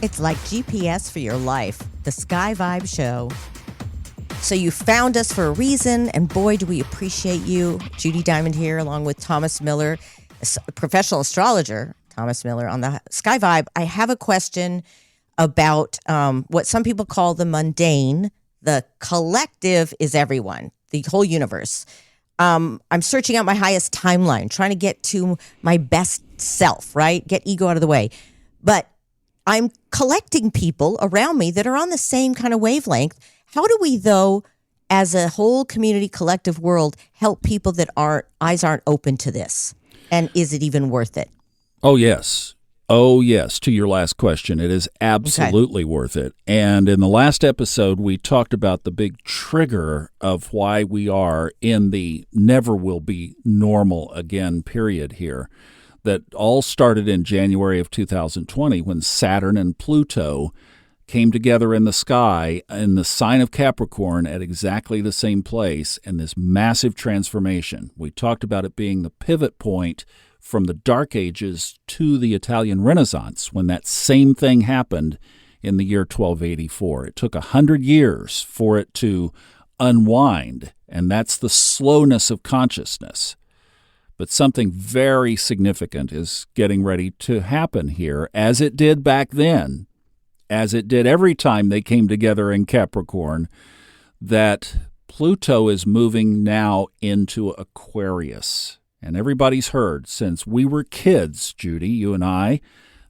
It's like GPS for your life, the Sky Vibe Show. So you found us for a reason, and boy, do we appreciate you. Judy Diamond here, along with Thomas Miller, a professional astrologer, Thomas Miller on the Sky Vibe. I have a question about what some people call the mundane. The collective is everyone, the whole universe. I'm searching out my highest timeline, trying to get to my best self, right? Get ego out of the way. But I'm collecting people around me that are on the same kind of wavelength. How do we, though, as a whole community, collective world, help people that eyes aren't open to this? And is it even worth it? Oh, yes. Oh, yes. To your last question, it is absolutely worth it. And in the last episode, we talked about the big trigger of why we are in the never will be normal again period here. That all started in January of 2020 when Saturn and Pluto came together in the sky in the sign of Capricorn at exactly the same place in this massive transformation. We talked about it being the pivot point from the Dark Ages to the Italian Renaissance when that same thing happened in the year 1284. It took 100 years for it to unwind, and that's the slowness of consciousness. But something very significant is getting ready to happen here, as it did back then, as it did every time they came together in Capricorn, that Pluto is moving now into Aquarius. And everybody's heard since we were kids, Judy, you and I,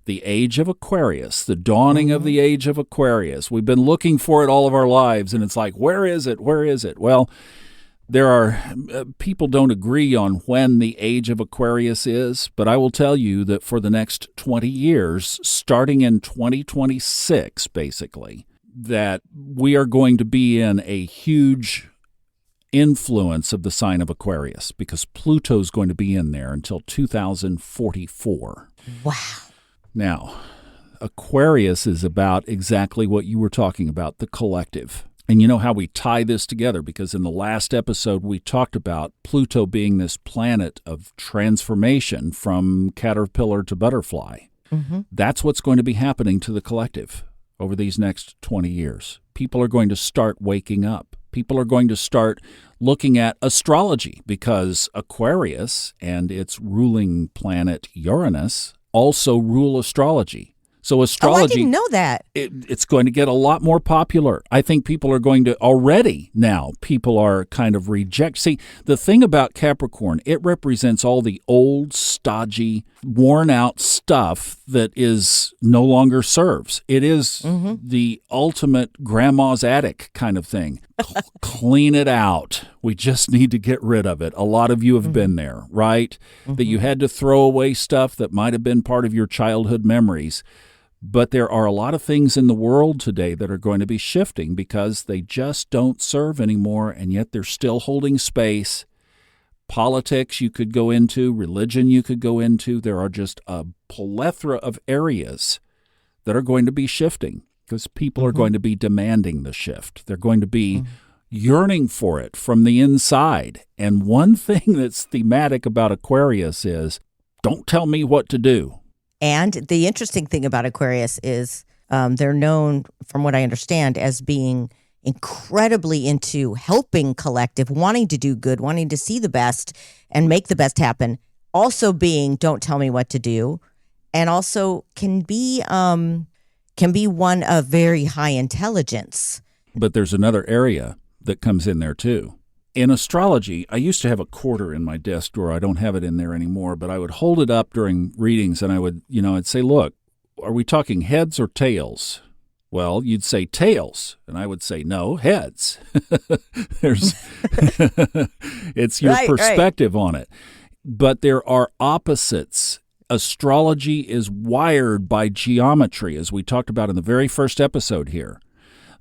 the age of Aquarius, the dawning of the age of Aquarius. We've been looking for it all of our lives, and it's like, where is it? Where is it? Well, there are people don't agree on when the age of Aquarius is, but I will tell you that for the next 20 years, starting in 2026, basically, that we are going to be in a huge influence of the sign of Aquarius because Pluto's going to be in there until 2044. Wow. Now, Aquarius is about exactly what you were talking about, the collective. And you know how we tie this together, because in the last episode we talked about Pluto being this planet of transformation from caterpillar to butterfly. Mm-hmm. That's what's going to be happening to the collective over these next 20 years. People are going to start waking up. People are going to start looking at astrology because Aquarius and its ruling planet Uranus also rule astrology. So astrology, I didn't know that. It's going to get a lot more popular. I think people are going to already now. People are kind of See, the thing about Capricorn, it represents all the old, stodgy, worn out stuff that is no longer serves. It is the ultimate grandma's attic kind of thing. Clean it out. We just need to get rid of it. A lot of you have been there, right? That you had to throw away stuff that might have been part of your childhood memories. But there are a lot of things in the world today that are going to be shifting because they just don't serve anymore, and yet they're still holding space. Politics you could go into, religion you could go into. There are just a plethora of areas that are going to be shifting because people are going to be demanding the shift. They're going to be yearning for it from the inside. And one thing that's thematic about Aquarius is, don't tell me what to do. And the interesting thing about Aquarius is they're known, from what I understand, as being incredibly into helping collective, wanting to do good, wanting to see the best and make the best happen. Also being, don't tell me what to do, and also can be one of very high intelligence. But there's another area that comes in there too. In astrology, I used to have a quarter in my desk drawer. I don't have it in there anymore, but I would hold it up during readings and I would, I'd say, look, are we talking heads or tails? Well, you'd say tails, and I would say, no, heads. It's your perspective on it. But there are opposites. Astrology is wired by geometry, as we talked about in the very first episode here.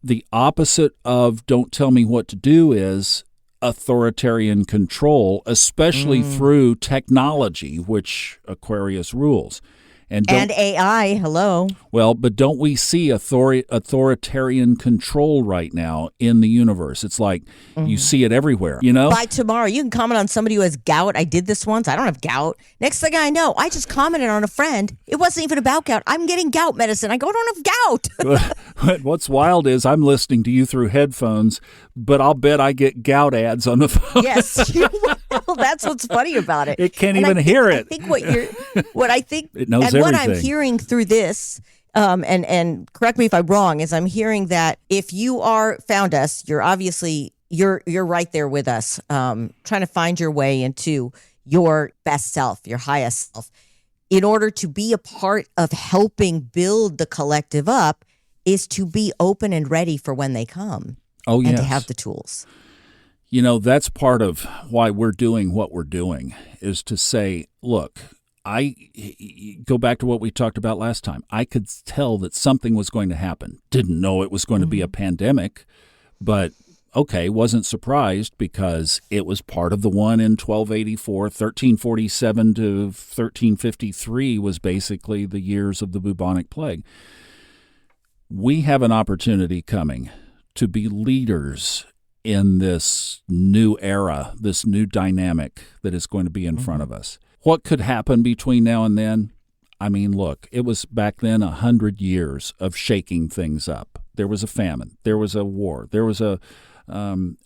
The opposite of don't tell me what to do is authoritarian control, especially through technology, which Aquarius rules. And AI, hello. Well, but don't we see authoritarian control right now in the universe? It's like you see it everywhere, you know? By tomorrow, you can comment on somebody who has gout. I did this once. I don't have gout. Next thing I know, I just commented on a friend. It wasn't even about gout. I'm getting gout medicine. I go, I don't have gout. What's wild is I'm listening to you through headphones, but I'll bet I get gout ads on the phone. Yes. Well, that's what's funny about it. It can't even hear it. I think what I think, it knows and everything. what I'm hearing through this, and correct me if I'm wrong, is I'm hearing that if you found us, you're obviously you're right there with us, trying to find your way into your best self, your highest self. In order to be a part of helping build the collective up, is to be open and ready for when they come. Oh, yes. And to have the tools. You know, that's part of why we're doing what we're doing, is to say, look, I go back to what we talked about last time. I could tell that something was going to happen. Didn't know it was going to be a pandemic, but okay, wasn't surprised because it was part of the one in 1284. 1347 to 1353 was basically the years of the bubonic plague. We have an opportunity coming to be leaders in this new era, this new dynamic that is going to be in front of us. What could happen between now and then? I mean, look, it was back then 100 years of shaking things up. There was a famine. There was a war. There was a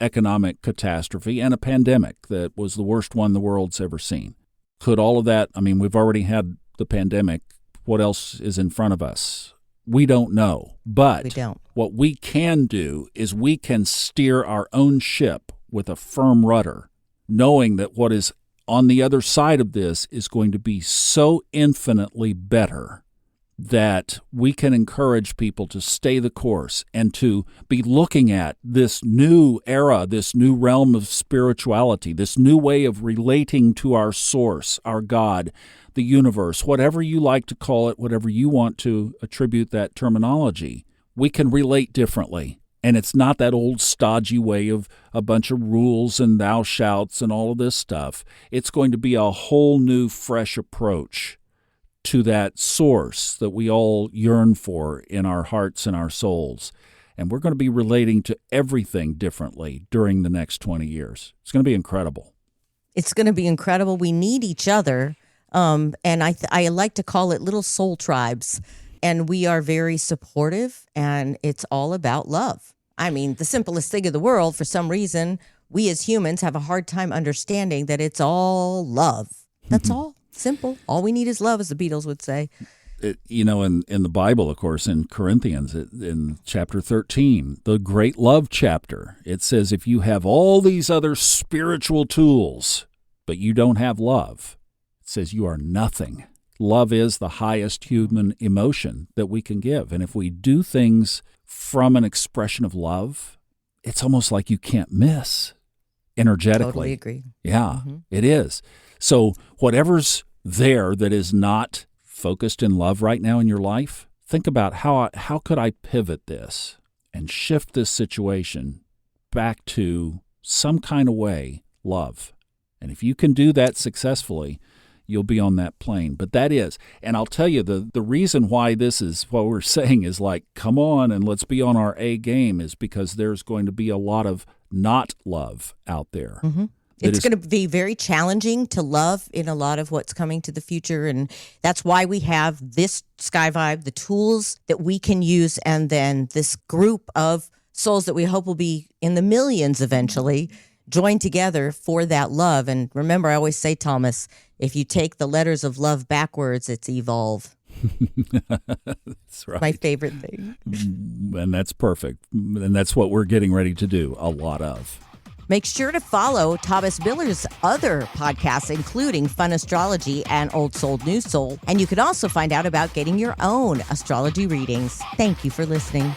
economic catastrophe and a pandemic that was the worst one the world's ever seen. Could all of that, I mean, we've already had the pandemic. What else is in front of us? We don't know. But what we can do is we can steer our own ship with a firm rudder, knowing that what is on the other side of this is going to be so infinitely better that we can encourage people to stay the course and to be looking at this new era, this new realm of spirituality, this new way of relating to our source, our God, the universe, whatever you like to call it, whatever you want to attribute that terminology. We can relate differently. And it's not that old stodgy way of a bunch of rules and thou shouts and all of this stuff. It's going to be a whole new, fresh approach to that source that we all yearn for in our hearts and our souls. And we're going to be relating to everything differently during the next 20 years. It's going to be incredible. It's going to be incredible. We need each other. And I like to call it little soul tribes. And we are very supportive, and it's all about love. I mean, the simplest thing in the world, for some reason, we as humans have a hard time understanding that it's all love. That's all. Simple. All we need is love, as the Beatles would say. In the Bible, of course, in Corinthians, in chapter 13, the great love chapter, it says, if you have all these other spiritual tools, but you don't have love, it says you are nothing. Love is the highest human emotion that we can give. And if we do things from an expression of love, it's almost like you can't miss energetically. Totally agree. Yeah, it is. So whatever's there that is not focused in love right now in your life, think about how could I pivot this and shift this situation back to some kind of way, love. And if you can do that successfully, you'll be on that plane. But that is, and I'll tell you, the reason why this is what we're saying is like, come on and let's be on our A game, is because there's going to be a lot of not love out there. It's going to be very challenging to love in a lot of what's coming to the future. And that's why we have this Sky Vibe, the tools that we can use, and then this group of souls that we hope will be in the millions eventually, join together for that love. And remember, I always say, Thomas, if you take the letters of love backwards, it's evolve. That's right. My favorite thing. And that's perfect. And that's what we're getting ready to do a lot of. Make sure to follow Thomas Miller's other podcasts, including Fun Astrology and Old Soul, New Soul. And you can also find out about getting your own astrology readings. Thank you for listening.